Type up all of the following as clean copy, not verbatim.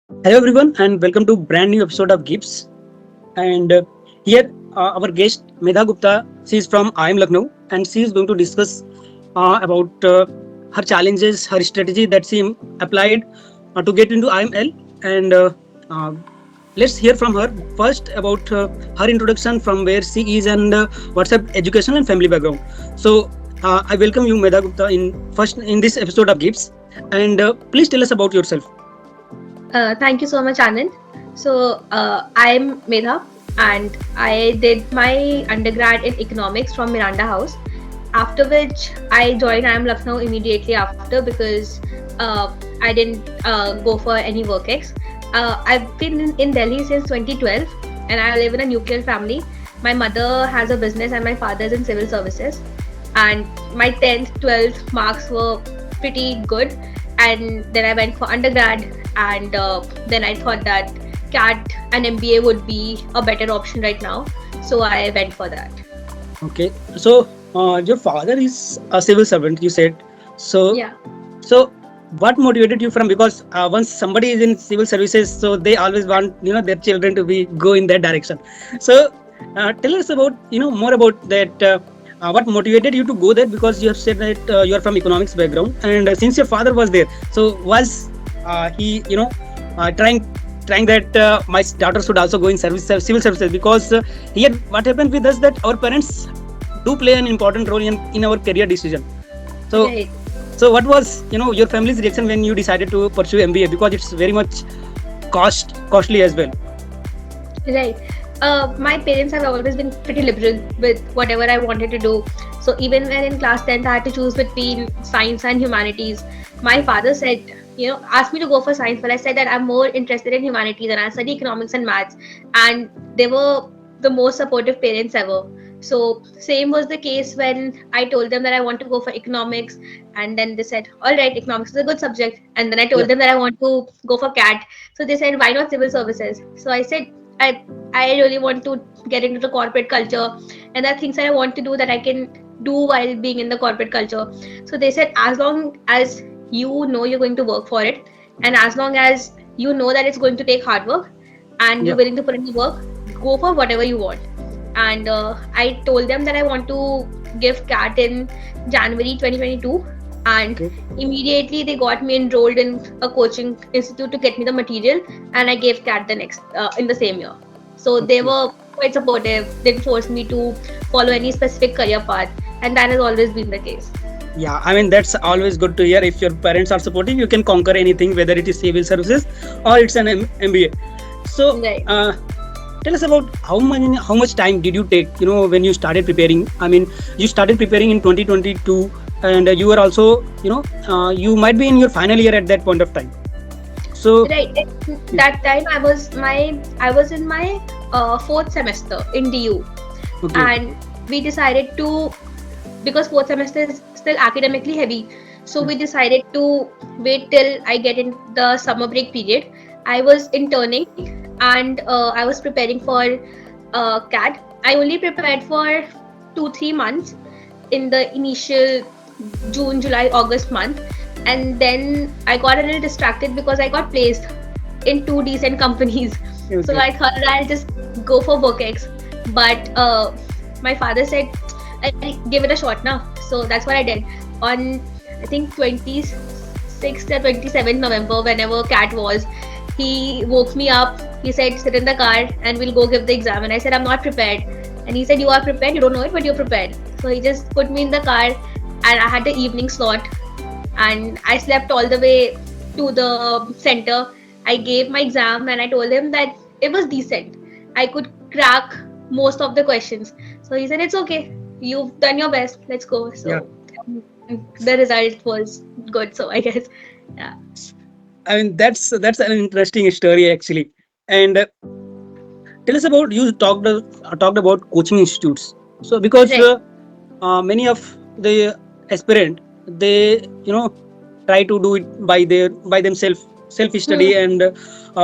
Hello everyone and welcome to brand new episode of GIBS. And here our guest MEDHA Gupta, she is from IIM Lucknow and she is going to discuss about her challenges, her strategy that she applied to get into IIML. And uh, let's hear from her first about her introduction from where she is and what's her educational and family background. So I welcome you MEDHA Gupta in this episode of GIBS. And please tell us about yourself. Thank you so much, Anand. I'm Medha, and I did my undergrad in economics from Miranda House. After which, I joined IIM Lucknow immediately after because I didn't go for any work ex. I've been in Delhi since 2012, and I live in a nuclear family. My mother has a business, and my father is in civil services. And my 10th, 12th marks were pretty good, and then I went for undergrad, and then I thought that CAT and MBA would be a better option right now, so I went for that. Okay, so your father is a civil servant, you said. So, Yeah. so what motivated you from? Because once somebody is in civil services, so they always want their children to be go in that direction. So, tell us about more about that. What motivated you to go there? Because you have said that you are from economics background, and since your father was there, so was he trying that my daughter should also go in civil services? Because here what happened with us that our parents do play an important role in our career decision. So Right. so what was your family's reaction when you decided to pursue MBA? Because it's very much costly as well. Right. My parents have always been pretty liberal with whatever I wanted to do. So even when in class 10th I had to choose between science and humanities, my father said, asked me to go for science, but I said that I'm more interested in humanities and I study economics and maths. And they were the most supportive parents ever. So same was the case when I told them that I want to go for economics, and then they said, all right, economics is a good subject. And then I Yeah. told them that I want to go for CAT. So they said, why not civil services? So I said, I really want to get into the corporate culture, and there are things that I want to do that I can do while being in the corporate culture. So they said, as long as you know you're going to work for it, and as long as you know that it's going to take hard work and Yeah. you're willing to put in the work, go for whatever you want. And I told them that I want to give CAT in January 2022, and Okay. immediately they got me enrolled in a coaching institute to get me the material, and I gave CAT the next in the same year. So they Okay. were quite supportive, didn't force me to follow any specific career path, and that has always been the case. Yeah, I mean that's always good to hear. If your parents are supportive, you can conquer anything, whether it is civil services or it's an MBA. So, Right. tell us about how much time did you take? When you started preparing. I mean, you started preparing in 2022, and you were also, you might be in your final year at that point of time. So, Right. That time I was in my fourth semester in DU, okay, and we decided to, because fourth semester is still academically heavy, so we decided to wait till I get in the summer break period. I was interning, and I was preparing for CAT. I only prepared for 2-3 months in the initial June, July, August month, and then I got a little distracted because I got placed in two decent companies. So okay, I thought that I'll just go for WorkX, but my father said, "I'll give it a shot now." So that's what I did. On, I think, 26th or 27th November, whenever CAT was, he woke me up. He said, "Sit in the car and we'll go give the exam." And I said, "I'm not prepared." And he said, "You are prepared. You don't know it, but you're prepared." So he just put me in the car, and I had the evening slot, and I slept all the way to the center. I gave my exam, and I told him that it was decent. I could crack most of the questions. So he said, "It's okay. You've done your best. Let's go." yeah. So the result was good. So I guess, yeah. I mean that's an interesting story actually. And tell us about you talked about coaching institutes. So because Right. many of the aspirant they try to do it by themselves, self Hmm. study and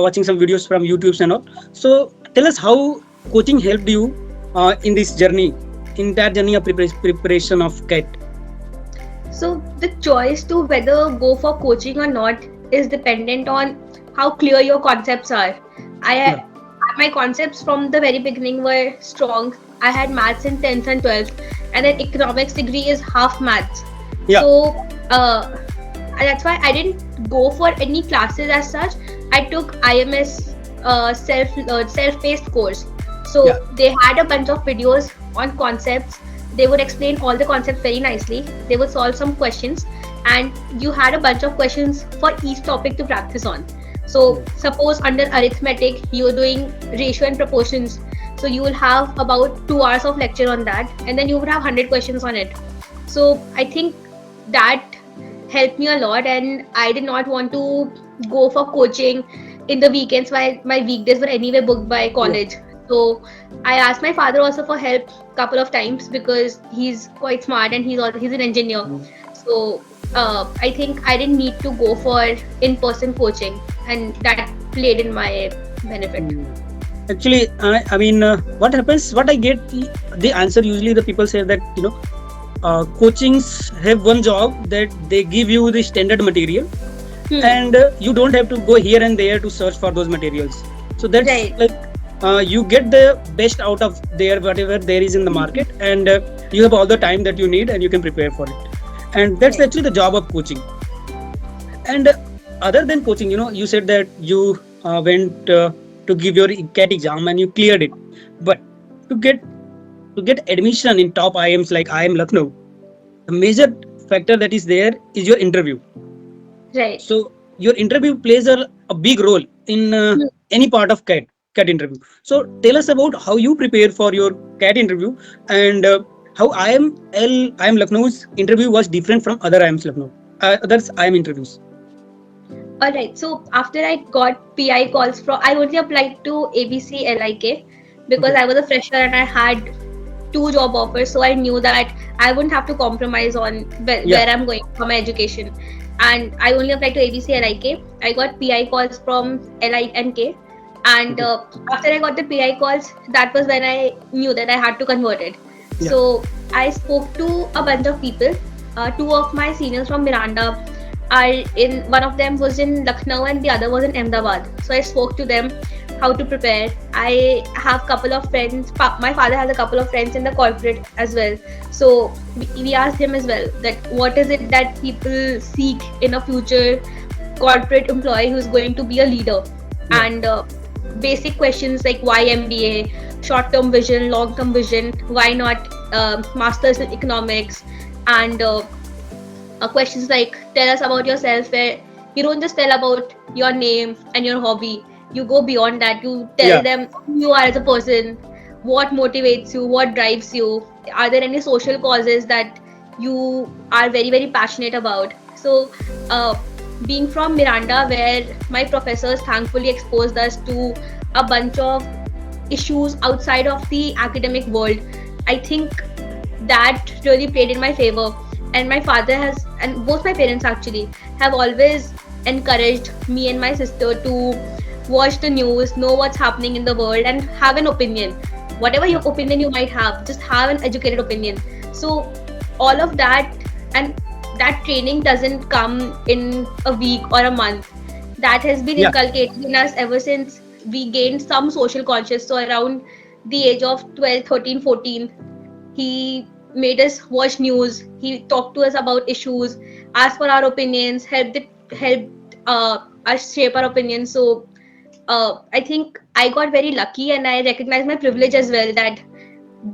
watching some videos from YouTube's and all. So tell us how coaching helped you in this journey, entire journey of preparation of CAT. So the choice to whether go for coaching or not is dependent on how clear your concepts are. Yeah. I my concepts from the very beginning were strong. I had maths in 10th and 12th, and then economics degree is half maths. Yeah. So that's why I didn't go for any classes as such. I took IMS self-paced course. Yeah. So they had a bunch of videos on concepts. They would explain all the concepts very nicely. They would solve some questions, and you had a bunch of questions for each topic to practice on. So suppose under arithmetic you're doing ratio and proportions. So you will have about 2 hours of lecture on that, and then you would have 100 questions on it. So I think that helped me a lot, and I did not want to go for coaching in the weekends while my weekdays were anyway booked by Yeah. college. So I asked my father also for help couple of times because he's quite smart and he's an engineer. So I think I didn't need to go for in-person coaching, and that played in my benefit. Actually, I mean, what happens? What I get the answer usually the people say that coachings have one job that they give you the standard material, and you don't have to go here and there to search for those materials. So that's Right. like you get the best out of there whatever there is in the market, and you have all the time that you need and you can prepare for it. And that's Right. actually the job of coaching. And other than coaching, you said that you went to give your CAT exam and you cleared it. But to get admission in top IIMs like IIM Lucknow, the major factor that is there is your interview. Right. So your interview plays a big role in any part of CAT interview. So tell us about how you prepare for your CAT interview, and how IIM Lucknow's interview was different from other IIMs Lucknow, others IIM interviews. All right. So after I got PI calls from, I only applied to ABC LIK because Okay. I was a fresher and I had 2 job offers. So I knew that I wouldn't have to compromise on Yeah. where I'm going for my education. And I only applied to ABC LIK. I got PI calls from LINK. And Okay. after I got the PI calls, that was when I knew that I had to convert it. Yeah. So I spoke to a bunch of people. 2 of my seniors from Miranda are in, one of them was in Lucknow and the other was in Ahmedabad. So I spoke to them how to prepare. I have couple of friends. My father has a couple of friends in the corporate as well. So we asked him as well that what is it that people seek in a future corporate employee who's going to be a leader, Yeah. and basic questions like why MBA, short-term vision, long-term vision, why not masters in economics, and questions like tell us about yourself, where you don't just tell about your name and your hobby, you go beyond that. You tell Yeah. them who you are as a person, what motivates you, what drives you, are there any social causes that you are very very passionate about. So being from Miranda, where my professors thankfully exposed us to a bunch of issues outside of the academic world, I think that really played in my favor. And my father has, and both my parents actually, have always encouraged me and my sister to watch the news, know what's happening in the world, and have an opinion. Whatever your opinion you might have, just have an educated opinion. So, all of that, and that training doesn't come in a week or a month. That has been Yeah. inculcated in us ever since we gained some social conscious. So, around the age of 12, 13, 14, he made us watch news. He talked to us about issues, asked for our opinions, helped us shape our opinions. So I think I got very lucky, and I recognize my privilege as well, that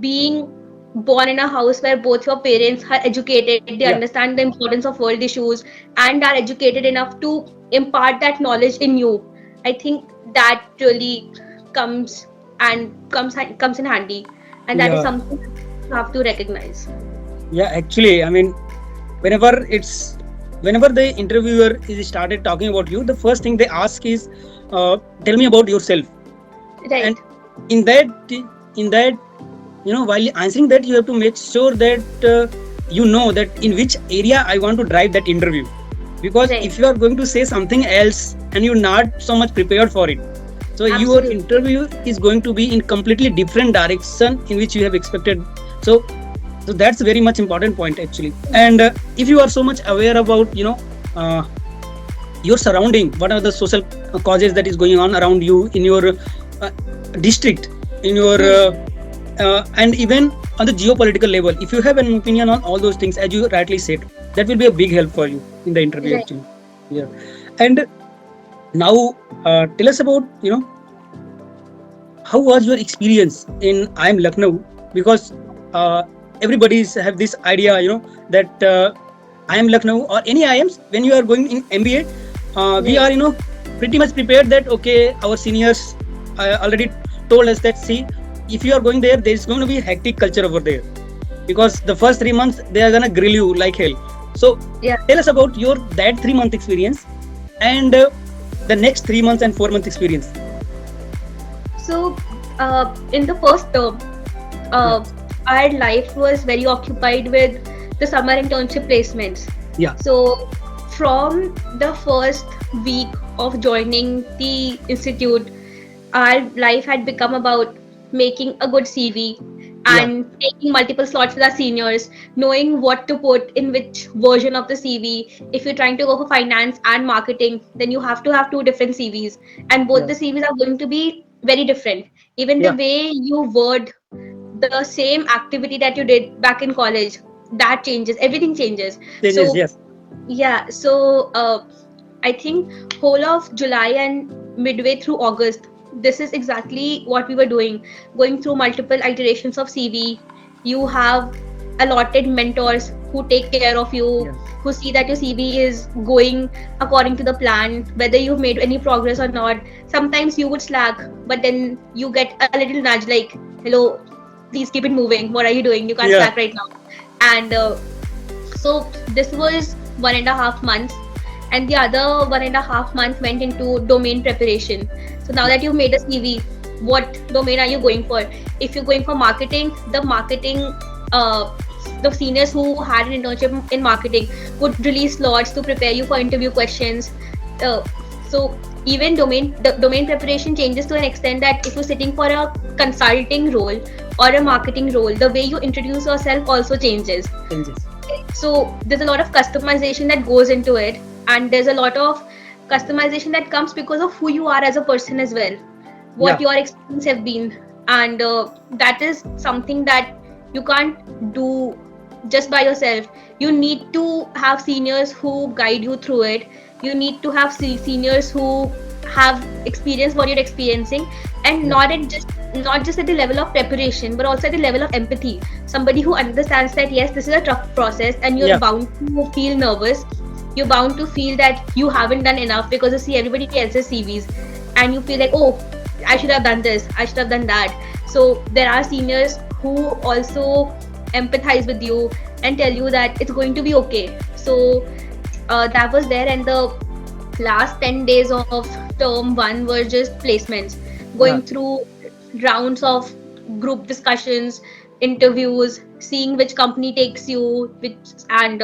being born in a house where both your parents are educated, they Yeah. understand the importance of world issues, and are educated enough to impart that knowledge in you. I think that really comes comes in handy, and that is Yeah. something you have to recognize. Yeah. Actually, I mean, whenever it's whenever the interviewer is started talking about you, the first thing they ask is, tell me about yourself. Right. And in that while answering that, you have to make sure that that in which area I want to drive that interview. Because Right. if you are going to say something else and you're not so much prepared for it, so your Absolutely. interview is going to be in completely different direction in which you have expected. So that's a very much important point actually. And if you are so much aware about uh, your surrounding, what are the social causes that is going on around you in your uh, district, in your and even on the geopolitical level. If you have an opinion on all those things, as you rightly said, that will be a big help for you in the interview Right. actually. Yeah. And now tell us about, how was your experience in IIM Lucknow? Because everybody's have this idea, that IIM Lucknow or any IIMs, when you are going in MBA, we Right. are, pretty much prepared that, okay, our seniors already told us that, see, if you are going there, there is going to be a hectic culture over there, because the first 3 months they are gonna grill you like hell. So Yeah. tell us about your that 3 month experience, and the next 3 months and 4 month experience. So, in the first term, Yeah. our life was very occupied with the summer internship placements. Yeah. So, from the first week of joining the institute, our life had become about making a good CV Yeah. and taking multiple slots with our seniors, knowing what to put in which version of the CV. If you're trying to go for finance and marketing, then you have to have two different CVs, and both Yeah. the CVs are going to be very different. Even the Yeah. way you word the same activity that you did back in college, that changes, everything changes. Changes. So Yes. yeah, so I think whole of July and midway through August, this is exactly what we were doing, going through multiple iterations of CV. You have allotted mentors who take care of you, Yeah. who see that your CV is going according to the plan, whether you've made any progress or not. Sometimes you would slack, but then you get a little nudge like, hello, please keep it moving. What are you doing? You can't Yeah. slack right now. And so this was 1.5 months, and the other 1.5 months went into domain preparation. So now Yeah. that you've made a CV, what domain are you going for? If you're going for marketing, uh, the seniors who had an internship in marketing would release slots to prepare you for interview questions. So even the domain preparation changes to an extent that if you're sitting for a consulting role or a marketing role, the way you introduce yourself also changes. Changes. So there's a lot of customization that goes into it, and there's a lot of customization that comes because of who you are as a person as well, what Yeah. your experience have been. And that is something that you can't do just by yourself. You need to have seniors who guide you through it. You need to have seniors who have experienced what you're experiencing, and Yeah. not just at the level of preparation, but also at the level of empathy. Somebody who understands that yes, this is a tough process and you're Yeah. bound to feel nervous. You're bound to feel that you haven't done enough because you see everybody else's CVs, and you feel like, oh, I should have done this, I should have done that. So there are seniors who also empathize with you and tell you that it's going to be okay. So that was there, and the last 10 days of term one were just placements, Yeah. going through rounds of group discussions, interviews, seeing which company takes you, which and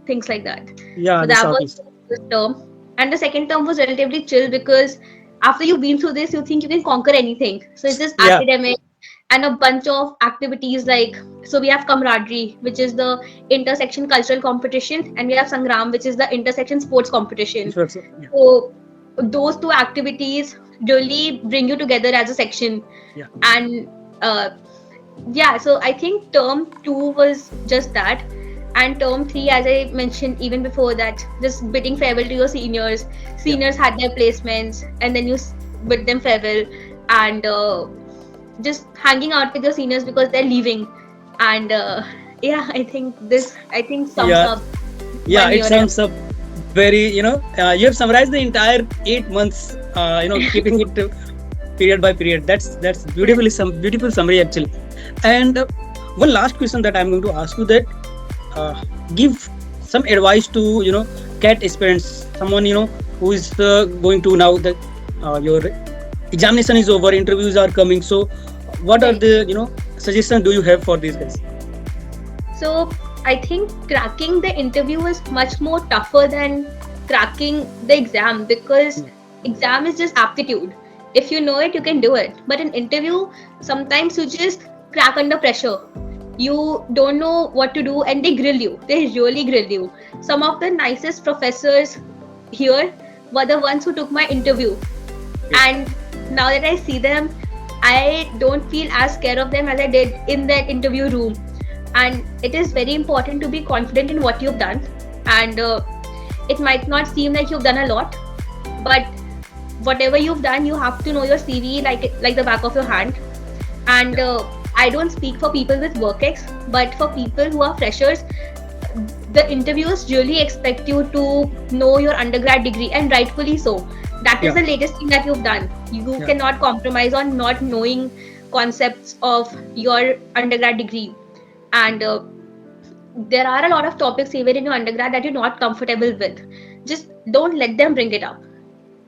things like that. Yeah. So The that was Southeast. the first term, and the second term was relatively chill because after you've been through this, you think you can conquer anything. So it's just Yeah. academic and a bunch of activities like, so we have camaraderie, which is the intersection cultural competition, and we have sangram, which is the intersection sports competition. Yeah. So those two activities really bring you together as a section. Yeah. And uh, yeah, so I think term two was just that. And term three, as I mentioned even before that, just bidding farewell to your seniors. Yeah. Seniors had their placements, and then you bid them farewell, and just hanging out with your seniors because they're leaving. And yeah, I think sums Yeah. up Yeah. one It year and a sums up very, you have summarized the entire 8 months, keeping it to period by period. That's half. beautifully, some beautiful summary actually. And one last question that I'm going to ask you, that uh, give some advice to, cat aspirants, someone, who is going to, now that your examination is over, interviews are coming. So what are Right. the, suggestions do you have for these guys? So I think cracking the interview is much more tougher than cracking the exam, because Yeah. exam is just aptitude. If you know it, you can do it. But in interview, sometimes you just crack under pressure. You don't know what to do, and they grill you. They really grill you. Some of the nicest professors here were the ones who took my interview. Yes. And now that I see them, I don't feel as scared of them as I did in that interview room. And it is very important to be confident in what you've done. And it might not seem like you've done a lot, but whatever you've done, you have to know your CV like the back of your hand. And I don't speak for people with work ex, but for people who are freshers, the interviewers really expect you to know your undergrad degree, and rightfully so. That is Yeah. the latest thing that you've done. You Yeah. cannot compromise on not knowing concepts of your undergrad degree. And there are a lot of topics even in your undergrad that you're not comfortable with. Just don't let them bring it up.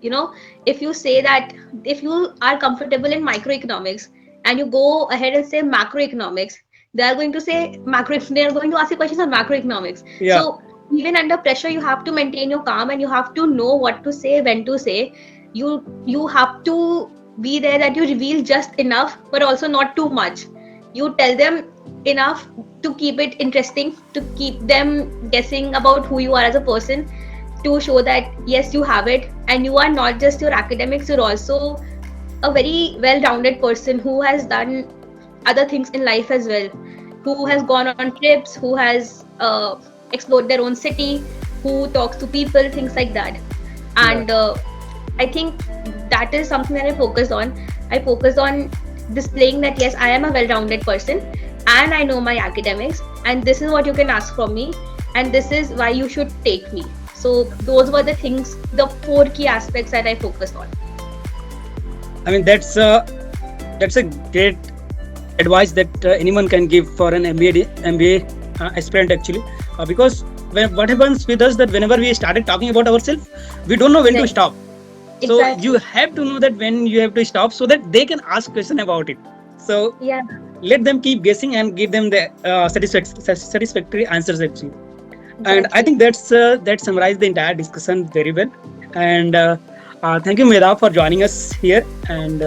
You know, if you say that, if you are comfortable in microeconomics and you go ahead and say macroeconomics, they are going to say they are going to ask you questions on macroeconomics. Yeah. So even under pressure, you have to maintain your calm, and you have to know what to say, when to say. You have to be there, that you reveal just enough but also not too much. You tell them enough to keep it interesting, to keep them guessing about who you are as a person, to show that yes, you have it, and you are not just your academics, you're also a very well-rounded person who has done other things in life as well, who has gone on trips, who has explored their own city, who talks to people, things like that. Yeah. And I think that is something that I focused on. I focused on displaying that yes, I am a well-rounded person and I know my academics, and this is what you can ask from me, and this is why you should take me. So those were the things, the 4 key aspects that I focused on. I mean, that's a great advice that anyone can give for an MBA aspirant actually, because what happens with us, that whenever we started talking about ourselves, we don't know when to Right. stop. So Exactly. you have to know that when you have to stop, so that they can ask question about it. So Yeah, let them keep guessing and give them the satisfactory answers actually. And I exactly. think that summarized the entire discussion very well. And thank you, Medha, for joining us here. And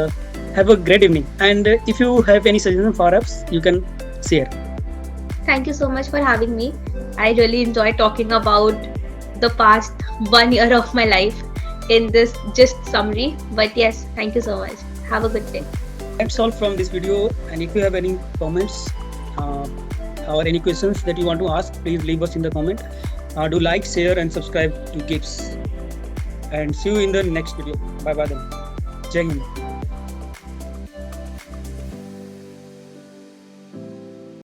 have a great evening. And if you have any suggestions for us, you can share. Thank you so much for having me. I really enjoyed talking about the past 1 year of my life in this just summary. But yes, thank you so much. Have a good day. That's all from this video. And if you have any comments or any questions that you want to ask, please leave us in the comment. Do like, share, and subscribe to GIBS. And see you in the next video. Bye bye then. Jai Hind.